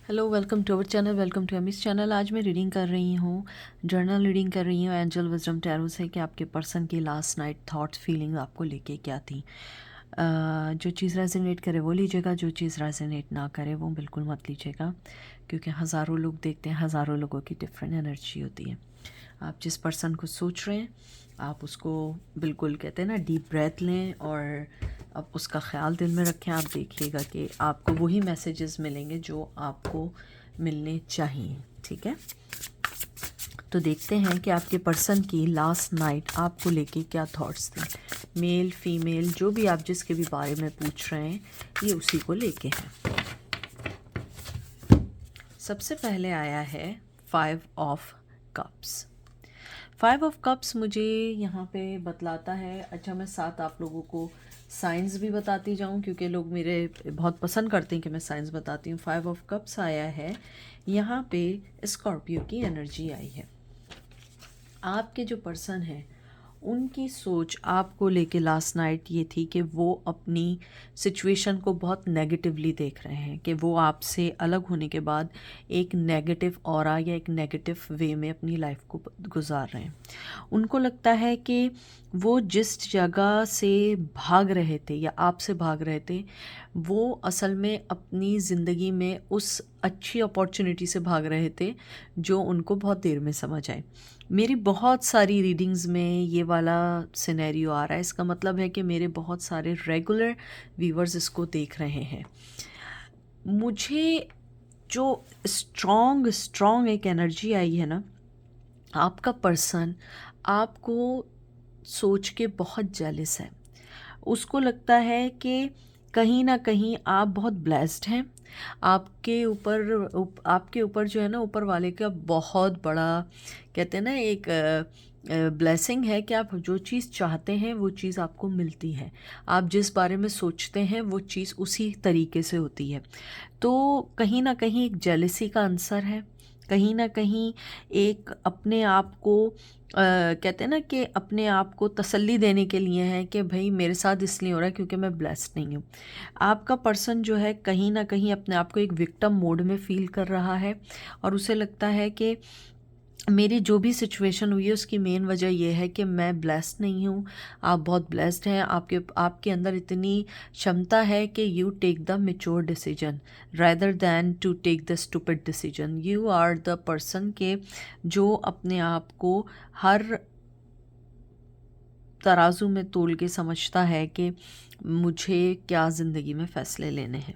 Hello, welcome to our channel, welcome to अमीस चैनल। आज मैं रीडिंग कर रही हूँ, जर्नल रीडिंग कर रही हूँ एंजल विजडम टैरो से कि आपके पर्सन की लास्ट नाइट थॉट्स फीलिंग आपको लेके क्या थी। जो चीज़ रेजोनेट करे वो लीजिएगा, जो चीज़ रेजोनेट ना करे वो बिल्कुल मत लीजिएगा, क्योंकि हज़ारों लोग देखते हैं, हज़ारों लोगों की डिफरेंट एनर्जी होती है। आप जिस पर्सन को सोच रहे हैं आप उसको बिल्कुल कहते हैं ना डीप ब्रेथ लें और अब उसका ख्याल दिल में रखें। आप देखिएगा कि आपको वही मैसेजेस मिलेंगे जो आपको मिलने चाहिए। ठीक है, तो देखते हैं कि आपके पर्सन की लास्ट नाइट आपको लेके क्या थॉट्स थे। मेल फीमेल जो भी आप जिसके भी बारे में पूछ रहे हैं ये उसी को लेके हैं। सबसे पहले आया है 5 ऑफ कप्स। 5 ऑफ कप्स मुझे यहाँ पे बतलाता है। अच्छा, मैं साथ आप लोगों को साइंस भी बताती जाऊँ, क्योंकि लोग मेरे बहुत पसंद करते हैं कि मैं साइंस बताती हूँ। 5 ऑफ कप्स आया है, यहाँ पे स्कॉर्पियो की एनर्जी आई है। आपके जो पर्सन है उनकी सोच आपको लेके लास्ट नाइट ये थी कि वो अपनी सिचुएशन को बहुत नेगेटिवली देख रहे हैं, कि वो आपसे अलग होने के बाद एक नेगेटिव ऑरा या एक नेगेटिव वे में अपनी लाइफ को गुजार रहे हैं। उनको लगता है कि वो जिस जगह से भाग रहे थे या आपसे भाग रहे थे वो असल में अपनी ज़िंदगी में उस अच्छी अपॉर्चुनिटी से भाग रहे थे जो उनको बहुत देर में समझ आए। मेरी बहुत सारी रीडिंग्स में ये वाला सिनेरियो आ रहा है। इसका मतलब है कि मेरे बहुत सारे रेगुलर व्यूवर्स इसको देख रहे हैं। मुझे जो स्ट्रॉन्ग एक एनर्जी आई है ना, आपका पर्सन आपको सोच के बहुत जेलस है। उसको लगता है कि कहीं ना कहीं आप बहुत ब्लेस्ड हैं। आपके ऊपर जो है ना, ऊपर वाले का बहुत बड़ा कहते हैं ना एक ब्लेसिंग है कि आप जो चीज़ चाहते हैं वो चीज़ आपको मिलती है। आप जिस बारे में सोचते हैं वो चीज़ उसी तरीके से होती है। तो कहीं ना कहीं एक जेलसी का आंसर है, कहीं ना कहीं एक अपने आप को कहते हैं ना कि अपने आप को तसल्ली देने के लिए है कि भाई मेरे साथ इसलिए हो रहा है क्योंकि मैं ब्लेस्ड नहीं हूँ। आपका पर्सन जो है कहीं ना कहीं अपने आप को एक विक्टिम मोड में फील कर रहा है और उसे लगता है कि मेरी जो भी सिचुएशन हुई है उसकी मेन वजह यह है कि मैं ब्लेस्ड नहीं हूँ। आप बहुत ब्लेस्ड हैं, आपके अंदर इतनी क्षमता है कि you take the mature decision rather than to take the stupid decision. You are the person के जो अपने आप को हर तराजू में तोल के समझता है कि मुझे क्या ज़िंदगी में फ़ैसले लेने हैं।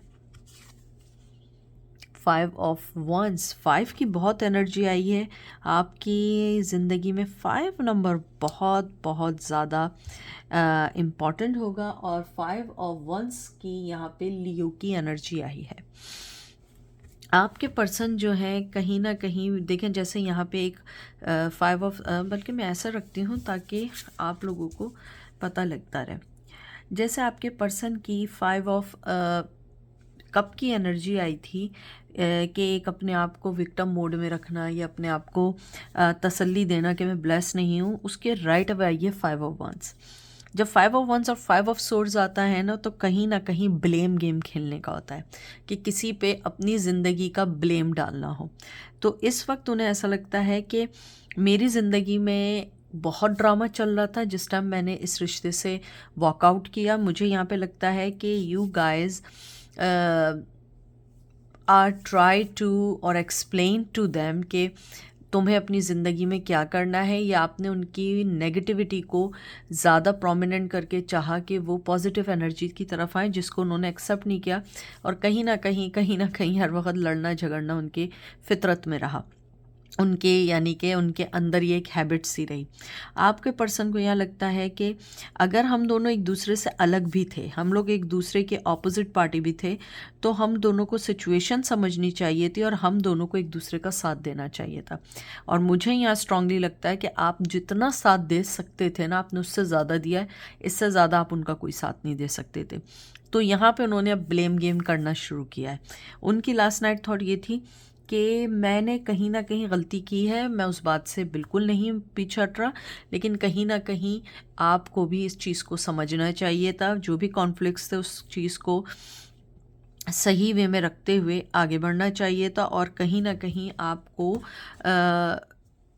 5 ऑफ वंस, 5 की बहुत एनर्जी आई है आपकी ज़िंदगी में। 5 नंबर बहुत बहुत ज़्यादा इम्पॉर्टेंट होगा और 5 ऑफ वंस की यहाँ पे लियो की एनर्जी आई है। आपके पर्सन जो है कहीं ना कहीं देखें, जैसे यहाँ पे एक 5 ऑफ बल्कि मैं ऐसा रखती हूँ ताकि आप लोगों को पता लगता रहे। जैसे आपके पर्सन की 5 ऑफ कप की एनर्जी आई थी कि एक अपने आप को विक्टिम मोड में रखना या अपने आप को तसल्ली देना कि मैं ब्लेस नहीं हूँ, उसके राइट अवे आई है 5 ऑफ वंस। जब 5 ऑफ वंस और 5 ऑफ सोर्ड्स आता है ना कहीं ब्लेम गेम खेलने का होता है कि किसी पे अपनी ज़िंदगी का ब्लेम डालना हो। तो इस वक्त उन्हें ऐसा लगता है कि मेरी ज़िंदगी में बहुत ड्रामा चल रहा था जिस टाइम मैंने इस रिश्ते से वॉकआउट किया। मुझे यहाँ पे लगता है कि you guys are try to और एक्सप्लेन टू देम कि तुम्हें अपनी ज़िंदगी में क्या करना है, या आपने उनकी नेगेटिविटी को ज़्यादा प्रोमिनेंट करके चाहा कि वो पॉजिटिव एनर्जी की तरफ आए, जिसको उन्होंने एक्सेप्ट नहीं किया और कहीं ना कहीं हर वक्त लड़ना झगड़ना उनकी फितरत में रहा। उनके यानी कि उनके अंदर ये एक हैबिट सी रही। आपके पर्सन को यहाँ लगता है कि अगर हम दोनों एक दूसरे से अलग भी थे, हम लोग एक दूसरे के ऑपोजिट पार्टी भी थे, तो हम दोनों को सिचुएशन समझनी चाहिए थी और हम दोनों को एक दूसरे का साथ देना चाहिए था। और मुझे यहाँ स्ट्रांगली लगता है कि आप जितना साथ दे सकते थे ना, आपने उससे ज़्यादा दिया है। इससे ज़्यादा आप उनका कोई साथ नहीं दे सकते थे। तो यहाँ पे उन्होंने अब ब्लेम गेम करना शुरू किया है। उनकी लास्ट नाइट थॉट ये थी कि मैंने कहीं ना कहीं गलती की है, मैं उस बात से बिल्कुल नहीं पीछे हट रहा, लेकिन कहीं ना कहीं आपको भी इस चीज़ को समझना चाहिए था। जो भी कॉन्फ्लिक्ट्स थे उस चीज़ को सही वे में रखते हुए आगे बढ़ना चाहिए था, और कहीं ना कहीं आपको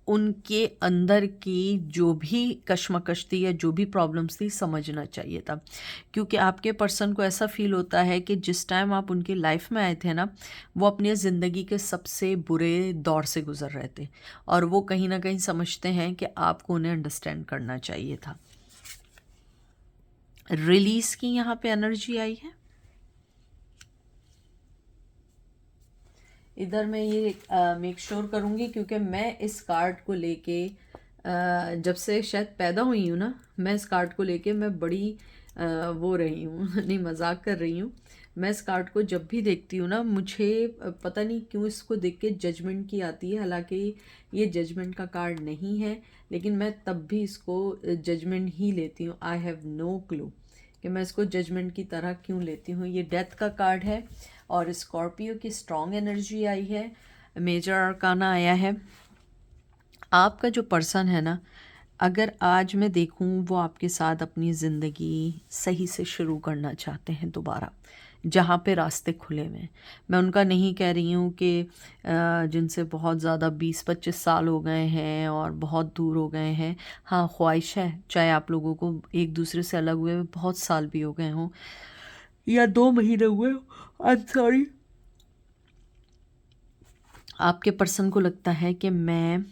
उनके अंदर की जो भी कश्मकश थी या जो भी प्रॉब्लम्स थी समझना चाहिए था। क्योंकि आपके पर्सन को ऐसा फील होता है कि जिस टाइम आप उनकी लाइफ में आए थे ना, वो अपनी ज़िंदगी के सबसे बुरे दौर से गुज़र रहे थे, और वो कहीं ना कहीं समझते हैं कि आपको उन्हें अंडरस्टैंड करना चाहिए था। रिलीज़ की यहाँ पे एनर्जी आई है। इधर मैं ये मेक श्योर करूँगी, क्योंकि मैं इस कार्ड को लेके जब से शायद पैदा हुई हूँ ना, मैं इस कार्ड को लेके मैं बड़ी वो रही हूँ नहीं, मजाक कर रही हूँ। मैं इस कार्ड को जब भी देखती हूँ ना, मुझे पता नहीं क्यों इसको देख के जजमेंट की आती है। हालांकि ये जजमेंट का कार्ड नहीं है, लेकिन मैं तब भी इसको जजमेंट ही लेती हूँ। आई हैव नो क्लू कि मैं इसको जजमेंट की तरह क्यों लेती हूँ। ये डेथ का कार्ड है, और स्कॉर्पियो की स्ट्रॉन्ग एनर्जी आई है, मेजर आर्काना आया है। आपका जो पर्सन है ना, अगर आज मैं देखूं, वो आपके साथ अपनी ज़िंदगी सही से शुरू करना चाहते हैं दोबारा, जहाँ पे रास्ते खुले हुए हैं। मैं उनका नहीं कह रही हूँ कि जिनसे बहुत ज़्यादा 20-25 साल हो गए हैं और बहुत दूर हो गए हैं। हाँ, ख्वाहिश है, चाहे आप लोगों को एक दूसरे से अलग हुए बहुत साल भी हो गए हों या 2 महीने हुए, आई एम सॉरी। आपके पर्सन को लगता है कि मैं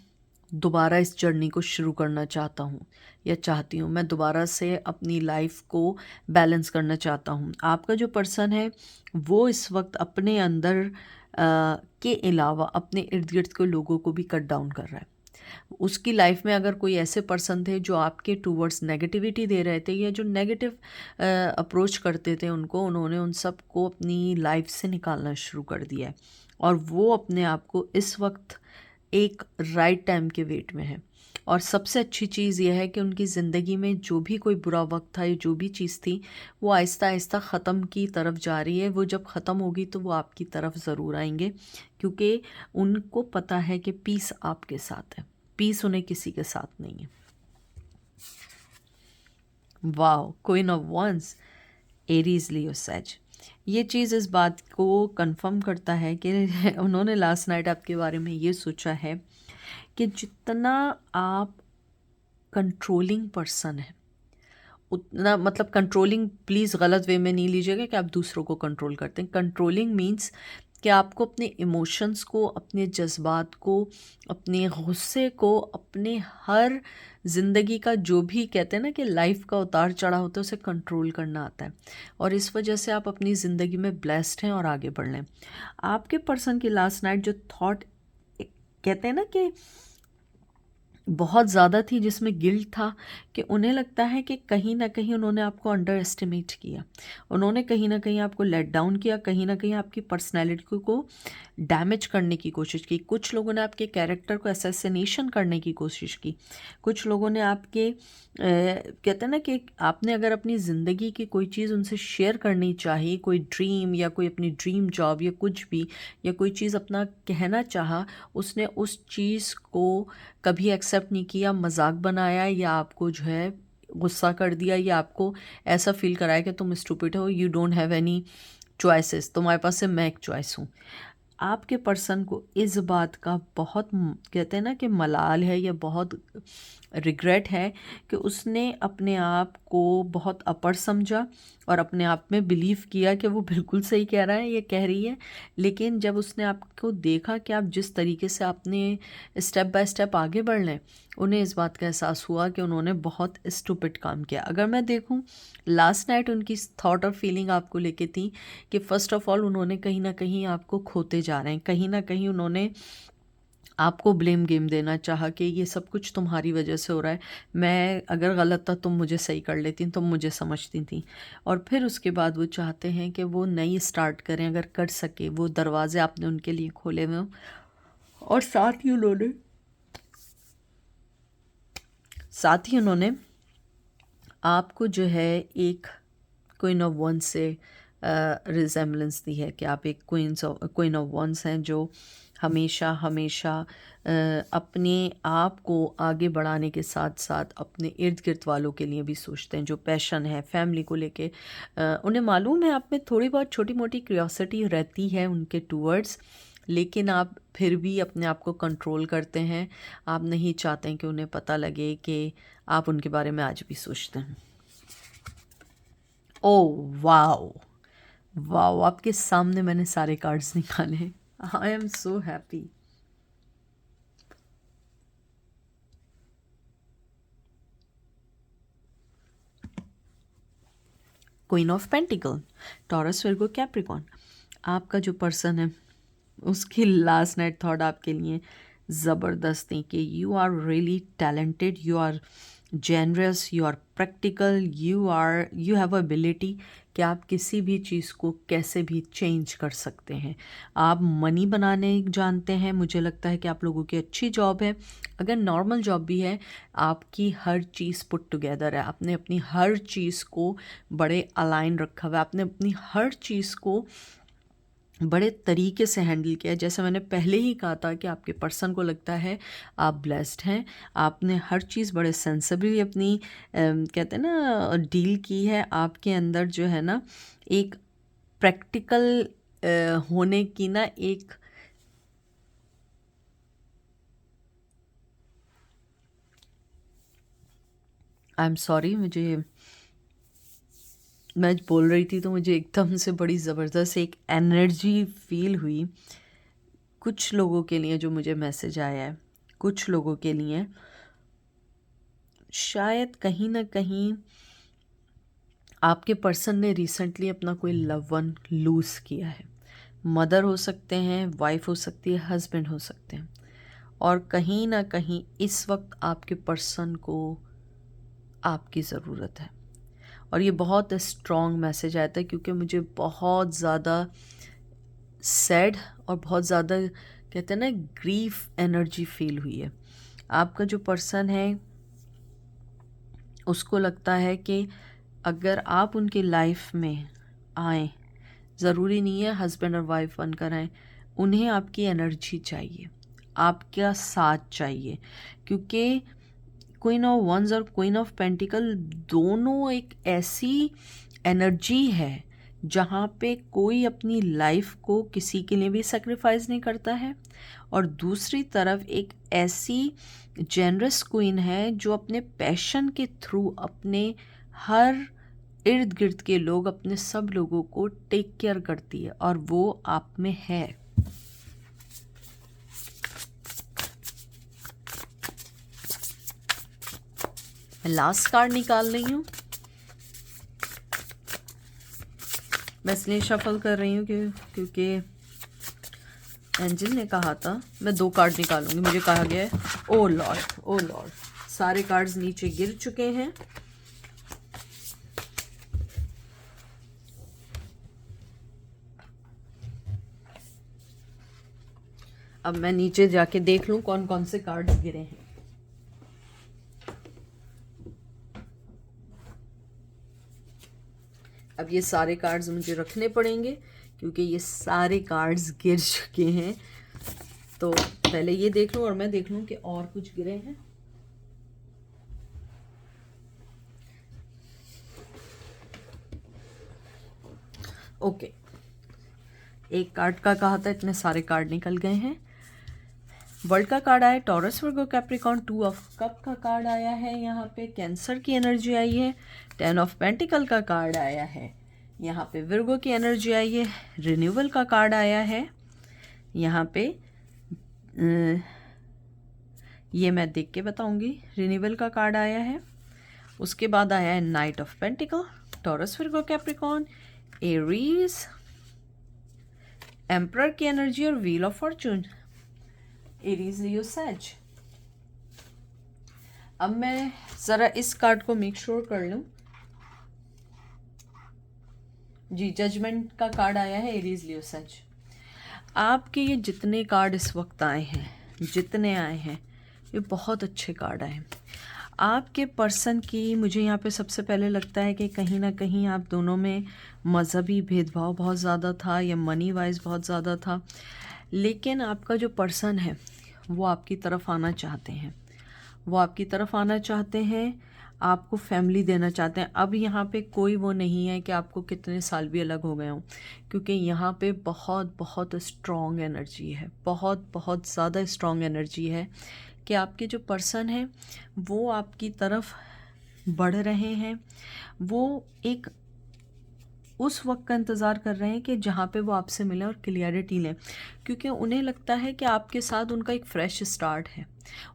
दोबारा इस जर्नी को शुरू करना चाहता हूँ या चाहती हूँ, मैं दोबारा से अपनी लाइफ को बैलेंस करना चाहता हूँ। आपका जो पर्सन है वो इस वक्त अपने अंदर के अलावा अपने इर्द गिर्द के लोगों को भी कट डाउन कर रहा है। उसकी लाइफ में अगर कोई ऐसे पर्सन थे जो आपके टूवर्ड्स नेगेटिविटी दे रहे थे या जो नेगेटिव अप्रोच करते थे उनको, उन्होंने उन सब को अपनी लाइफ से निकालना शुरू कर दिया है, और वो अपने आप को इस वक्त एक राइट टाइम के वेट में है। और सबसे अच्छी चीज़ यह है कि उनकी ज़िंदगी में जो भी कोई बुरा वक्त था या जो भी चीज़ थी, वो आहिस्ता आहिस्ता ख़त्म की तरफ जा रही है। वो जब ख़त्म होगी तो वो आपकी तरफ ज़रूर आएंगे, क्योंकि उनको पता है कि पीस आपके साथ है, पीस उन्हें किसी के साथ नहीं है। वाह, queen of wands, Aries, Leo, Sag. ये चीज़ इस बात को कंफर्म करता है कि उन्होंने लास्ट नाइट आपके बारे में ये सोचा है कि जितना आप कंट्रोलिंग पर्सन है, उतना, मतलब कंट्रोलिंग प्लीज़ गलत वे में नहीं लीजिएगा कि आप दूसरों को कंट्रोल करते हैं। कंट्रोलिंग मीन्स कि आपको अपने इमोशंस को, अपने जज्बात को, अपने गुस्से को, अपने हर ज़िंदगी का जो भी कहते हैं ना कि लाइफ का उतार चढ़ाव होता है, उसे कंट्रोल करना आता है। और इस वजह से आप अपनी ज़िंदगी में ब्लेस्ड हैं और आगे बढ़ लें। आपके पर्सन की लास्ट नाइट जो थॉट कहते हैं ना कि बहुत ज़्यादा थी, जिसमें गिल्ट था, कि उन्हें लगता है कि कहीं ना कहीं उन्होंने आपको अंडर एस्टिमेट किया, उन्होंने कहीं ना कहीं आपको लेट डाउन किया, कहीं ना कहीं आपकी पर्सनैलिटी को डैमेज करने की कोशिश की। कुछ लोगों ने आपके कैरेक्टर को असैसिनेशन करने की कोशिश की। कुछ लोगों ने आपके कहते हैं ना कि आपने अगर अपनी ज़िंदगी की कोई चीज़ उनसे शेयर करनी चाहिए, कोई ड्रीम या कोई अपनी ड्रीम जॉब या कुछ भी, या कोई चीज़ अपना कहना चाहा, उसने उस चीज़ को कभी एक्सेप्ट नहीं किया, मजाक बनाया, या आपको जो है गुस्सा कर दिया, या आपको ऐसा फील कराया कि तुम स्टूपिड हो, you don't have any choices, तुम्हारे पास से मैं एक चॉइस हूँ। आपके पर्सन को इस बात का बहुत कहते हैं ना कि मलाल है, या बहुत रिग्रेट है कि उसने अपने आप को बहुत अपर समझा और अपने आप में बिलीव किया कि वो बिल्कुल सही कह रहा है, ये कह रही है। लेकिन जब उसने आपको देखा कि आप जिस तरीके से आपने स्टेप बाय स्टेप आगे बढ़ लें, उन्हें इस बात का एहसास हुआ कि उन्होंने बहुत स्टूपिड काम किया। अगर मैं देखूं, लास्ट नाइट उनकी थॉट और फीलिंग आपको लेके थी कि फ़र्स्ट ऑफ़ ऑल उन्होंने कहीं ना कहीं आपको खोते जा रहे हैं, कहीं ना कहीं उन्होंने आपको ब्लेम गेम देना चाहा कि ये सब कुछ तुम्हारी वजह से हो रहा है, मैं अगर गलत था तुम मुझे सही कर लेती, तुम मुझे समझती थी। और फिर उसके बाद वो चाहते हैं कि वो नई स्टार्ट करें, अगर कर सके, वो दरवाजे आपने उनके लिए खोले हुए हों। और साथ ही उन्होंने आपको जो है एक क्वीन ऑफ वन से रिजेम्बलेंस दी है कि आप एक क्वीन ऑफ वंस हैं जो हमेशा हमेशा अपने आप को आगे बढ़ाने के साथ साथ अपने इर्द गिर्द वालों के लिए भी सोचते हैं, जो पैशन है फैमिली को लेके। उन्हें मालूम है आप में थोड़ी बहुत छोटी मोटी क्यूरियोसिटी रहती है उनके टूवर्ड्स, लेकिन आप फिर भी अपने आप को कंट्रोल करते हैं। आप नहीं चाहते हैं कि उन्हें पता लगे कि आप उनके बारे में आज भी सोचते हैं। ओह वाओ, वाओ, आपके सामने मैंने सारे कार्ड्स निकाले। I am so happy. Queen of pentacle, taurus, Virgo, Capricorn. आपका जो पर्सन है उसकी लास्ट नाइट थॉट आपके लिए ज़बरदस्त थी कि you are really talented, you are generous, you are practical, you have ability कि आप किसी भी चीज़ को कैसे भी चेंज कर सकते हैं। आप मनी बनाने जानते हैं। मुझे लगता है कि आप लोगों की अच्छी जॉब है, अगर नॉर्मल जॉब भी है आपकी हर चीज़ पुट टुगेदर है। आपने अपनी हर चीज़ को बड़े अलाइन रखा हुआ है, आपने अपनी हर चीज़ को बड़े तरीके से हैंडल किया। जैसे मैंने पहले ही कहा था कि आपके पर्सन को लगता है आप ब्लेस्ड हैं, आपने हर चीज़ बड़े सेंसिबली अपनी कहते हैं ना डील की है। आपके अंदर जो है ना एक प्रैक्टिकल होने की ना एक आई एम सॉरी, मैं बोल रही थी तो मुझे एकदम से बड़ी ज़बरदस्त एक एनर्जी फील हुई कुछ लोगों के लिए जो मुझे मैसेज आया है। कुछ लोगों के लिए शायद कहीं ना कहीं आपके पर्सन ने रिसेंटली अपना कोई लव वन लूज़ किया है। मदर हो सकते हैं, वाइफ हो सकती है, हस्बैंड हो सकते हैं, और कहीं ना कहीं इस वक्त आपके पर्सन को आपकी ज़रूरत है। और ये बहुत स्ट्रॉन्ग मैसेज आया था क्योंकि मुझे बहुत ज़्यादा सैड और बहुत ज़्यादा कहते हैं ना ग्रीफ एनर्जी फील हुई है। आपका जो पर्सन है उसको लगता है कि अगर आप उनकी लाइफ में आए, ज़रूरी नहीं है हस्बैंड और वाइफ बनकर आए, उन्हें आपकी एनर्जी चाहिए, आपका साथ चाहिए। क्योंकि क्वीन ऑफ वंस और क्वीन ऑफ पेंटिकल दोनों एक ऐसी एनर्जी है जहाँ पे कोई अपनी लाइफ को किसी के लिए भी सेक्रीफाइस नहीं करता है, और दूसरी तरफ एक ऐसी जेनरस क्वीन है जो अपने पैशन के थ्रू अपने हर इर्द गिर्द के लोग, अपने सब लोगों को टेक केयर करती है, और वो आप में है। मैं लास्ट कार्ड निकाल रही हूँ। मैं इसलिए शफल कर रही हूँ क्योंकि एंजल ने कहा था मैं 2 कार्ड निकालूंगी। मुझे कहा गया है ओ लॉर्ड, ओ लॉर्ड, सारे कार्ड्स नीचे गिर चुके हैं। अब मैं नीचे जाके देख लूं कौन कौन से कार्ड्स गिरे हैं। अब ये सारे कार्ड्स मुझे रखने पड़ेंगे क्योंकि ये सारे कार्ड्स गिर चुके हैं। तो पहले ये देख लूं और मैं देख लूं कि और कुछ गिरे हैं। ओके, एक कार्ड का कहा था, इतने सारे कार्ड निकल गए हैं। वर्ल्ड का कार्ड आया, taurus, Virgo, Capricorn. 2 of cup का कार्ड आया है, यहाँ पे कैंसर की एनर्जी आई है। 10 ऑफ पेंटिकल का कार्ड आया है, यहाँ पे विर्गो की एनर्जी आई है। रिन्यूअल का कार्ड आया है, यहाँ पे ये मैं देख के बताऊंगी। रिन्यूअल का कार्ड आया है, उसके बाद आया है night of pentacle, taurus, Virgo, Capricorn, Aries, emperor की एनर्जी और व्हील ऑफ फॉर्चून, एरीज, लियो, सैज। अब मैं ज़रा इस कार्ड को मेक श्योर कर लूँ। जी, जजमेंट का कार्ड आया है, एरीज, लियो, सैज। आपके ये जितने कार्ड इस वक्त आए हैं, जितने आए हैं, ये बहुत अच्छे कार्ड आए हैं। आपके पर्सन की मुझे यहाँ पे सबसे पहले लगता है कि कहीं ना कहीं आप दोनों में मज़हबी भेदभाव बहुत ज़्यादा था या मनी वाइज बहुत ज़्यादा था, लेकिन आपका जो पर्सन है वो आपकी तरफ आना चाहते हैं, वो आपकी तरफ आना चाहते हैं, आपको फैमिली देना चाहते हैं। अब यहाँ पे कोई वो नहीं है कि आपको कितने साल भी अलग हो गए हों, क्योंकि यहाँ पे बहुत बहुत स्ट्रॉन्ग एनर्जी है, बहुत बहुत ज़्यादा स्ट्रॉन्ग एनर्जी है कि आपके जो पर्सन है वो आपकी तरफ बढ़ रहे हैं। वो एक उस वक्त का इंतज़ार कर रहे हैं कि जहाँ पे वो आपसे मिलें और क्लियरिटी लें, क्योंकि उन्हें लगता है कि आपके साथ उनका एक फ़्रेश स्टार्ट है।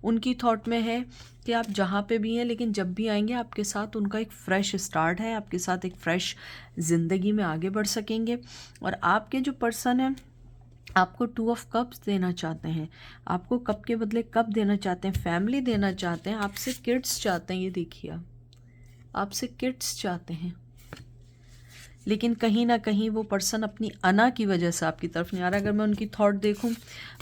उनकी थॉट में है कि आप जहाँ पे भी हैं, लेकिन जब भी आएंगे आपके साथ उनका एक फ़्रेश स्टार्ट है, आपके साथ एक फ़्रेश ज़िंदगी में आगे बढ़ सकेंगे। और आपके जो पर्सन है आपको 2 ऑफ कप्स देना चाहते हैं। आपको कप के बदले कप देना चाहते हैं, फैमिली देना चाहते हैं, आपसे किड्स चाहते हैं। ये देखिए, आपसे किड्स चाहते हैं, लेकिन कहीं ना कहीं वो पर्सन अपनी अना की वजह से आपकी तरफ नहीं आ रहा। अगर मैं उनकी थॉट देखूं,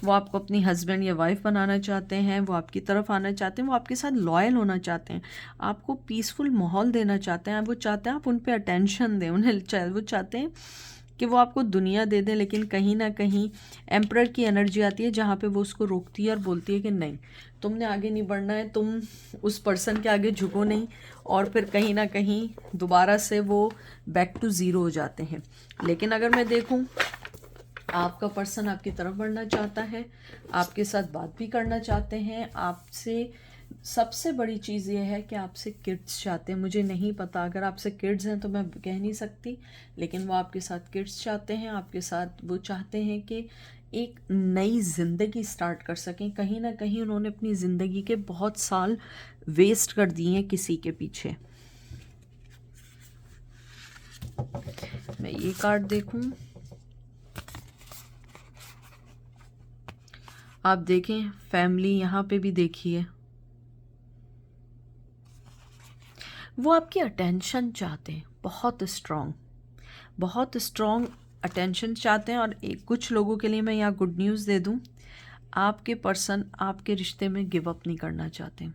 वो आपको अपनी हस्बैंड या वाइफ बनाना चाहते हैं, वो आपकी तरफ आना चाहते हैं, वो आपके साथ लॉयल होना चाहते हैं, आपको पीसफुल माहौल देना चाहते हैं। वो चाहते हैं आप उन पर अटेंशन दें, वो चाहते हैं कि वो आपको दुनिया दे दें, लेकिन कहीं ना कहीं एम्परर की एनर्जी आती है जहाँ पे वो उसको रोकती है और बोलती है कि नहीं, तुमने आगे नहीं बढ़ना है, तुम उस पर्सन के आगे झुको नहीं। और फिर कहीं ना कहीं दोबारा से वो बैक टू ज़ीरो हो जाते हैं। लेकिन अगर मैं देखूं, आपका पर्सन आपकी तरफ बढ़ना चाहता है, आपके साथ बात भी करना चाहते हैं, आपसे सबसे बड़ी चीज़ ये है कि आपसे किड्स चाहते हैं। मुझे नहीं पता, अगर आपसे किड्स हैं तो मैं कह नहीं सकती, लेकिन वो आपके साथ किड्स चाहते हैं, आपके साथ वो चाहते हैं कि एक नई ज़िंदगी स्टार्ट कर सकें। कहीं ना कहीं उन्होंने अपनी ज़िंदगी के बहुत साल वेस्ट कर दिए हैं किसी के पीछे। मैं ये कार्ड देखूं, आप देखें फैमिली, यहाँ पे भी देखिए, वो आपकी अटेंशन चाहते हैं, बहुत स्ट्रॉन्ग अटेंशन चाहते हैं। और कुछ लोगों के लिए मैं यहाँ गुड न्यूज़ दे दूँ, आपके पर्सन आपके रिश्ते में गिव अप नहीं करना चाहते।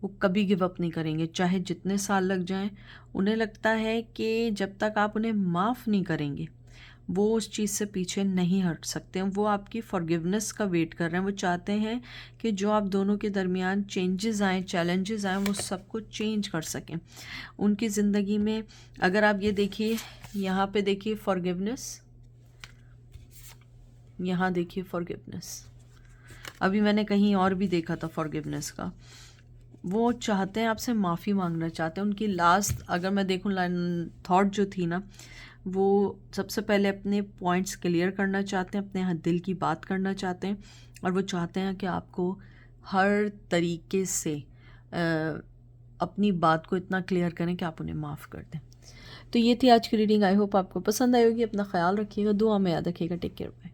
वो कभी गिव अप नहीं करेंगे, चाहे जितने साल लग जाएं। उन्हें लगता है कि जब तक आप उन्हें माफ़ नहीं करेंगे वो उस चीज़ से पीछे नहीं हट सकते हैं। वो आपकी फॉरगिवनेस का वेट कर रहे हैं। वो चाहते हैं कि जो आप दोनों के दरमियान चेंजेस आएँ, चैलेंजेस आएँ, वो सब कुछ चेंज कर सकें उनकी ज़िंदगी में। अगर आप ये देखिए, यहाँ पे देखिए फॉरगिवनेस, यहाँ देखिए फॉरगिवनेस, अभी मैंने कहीं और भी देखा था फॉरगिवनेस का। वो चाहते हैं, आपसे माफ़ी मांगना चाहते हैं। उनकी लास्ट अगर मैं देखूँ थॉट जो थी ना, वो सबसे पहले अपने पॉइंट्स क्लियर करना चाहते हैं, अपने दिल की बात करना चाहते हैं, और वो चाहते हैं कि आपको हर तरीके से अपनी बात को इतना क्लियर करें कि आप उन्हें माफ़ कर दें। तो ये थी आज की रीडिंग। आई होप आपको पसंद आई होगी। अपना ख्याल रखिएगा, दुआ में याद रखिएगा। Take care, bye.